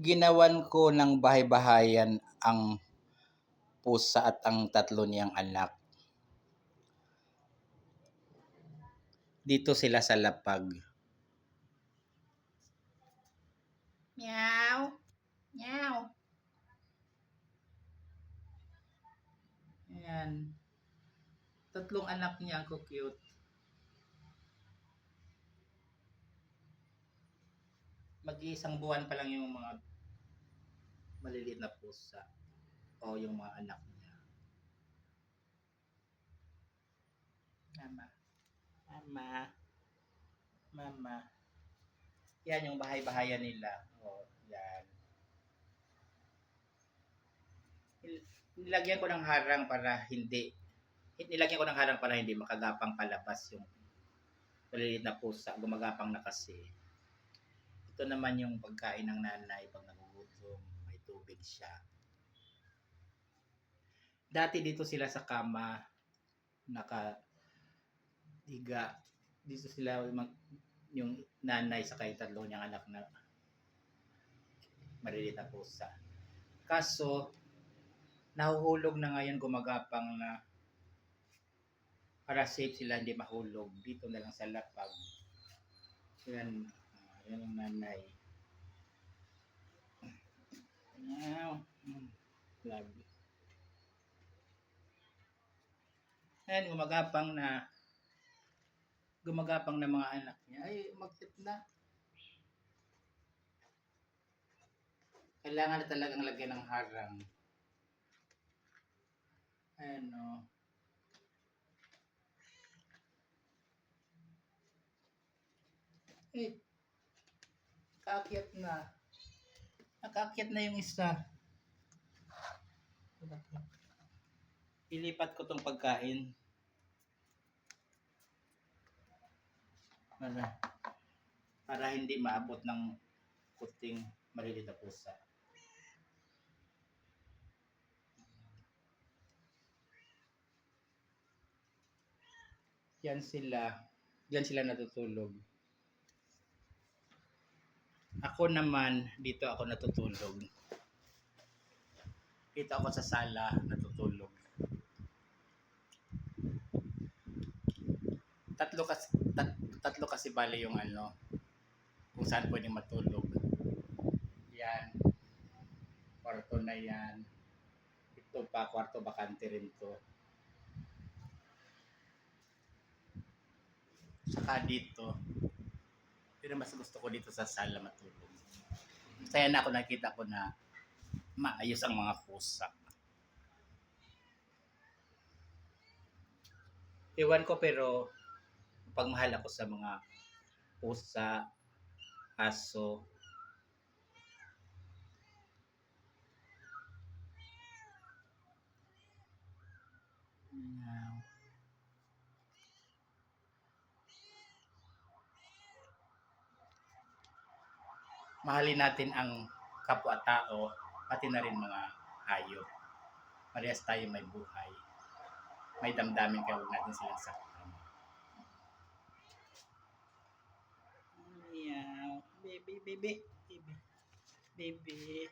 Ginawan ko ng bahay-bahayan ang pusa at ang 3 niyang anak. Dito sila sa lapag. Meow, meow. Ayan. 3 anak niya, ang cute. Mag-iisang buwan pa lang yung mga maliliit na pusa o yung mga anak niya. Mama, mama, mama. Yan yung bahay-bahayan nila. O, yan. Nilagyan ko ng harang para hindi makagapang palabas yung maliliit na pusa. Gumagapang na kasi. Ito naman yung pagkain ng nanay pag nagugutom, may tubig siya. Dati dito sila sa kama, nakahiga. Dito sila yung nanay sa kay 3 niyang anak na maliliit na pusa. Kaso, nahuhulog na ngayon, gumagapang na para safe sila hindi mahulog. Dito na lang sa lapag. Yan, yan ang nanay. Love. Ayan, gumagapang na mga anak niya. Ay, mag-tip na. Kailangan na talagang lagyan ng harang. Ayan, o. Eh, nakaakyat na. Nakaakyat na yung isa. Ilipat ko tong pagkain. Para hindi maabot ng kuting maliliit na pusa. Yan sila natutulog. Ako naman, dito ako natutulog. Dito ako sa sala natutulog. Tatlo kasi bali yung kung saan pwedeng matulog. Yan. Kwarto na yan. Ito pa, kwarto bakante rin to. Saka dito. Pero mas gusto ko dito sa sala matulog. Masaya na ako, nakita ko na maayos ang mga pusa. Iwan ko, pero pagmahal ako sa mga pusa, aso. Mahalin natin ang kapwa-tao, pati na rin mga hayop. Parehas tayo may buhay. May damdamin, kaya huwag natin silang saktan. Meow. Baby, baby, baby. Baby.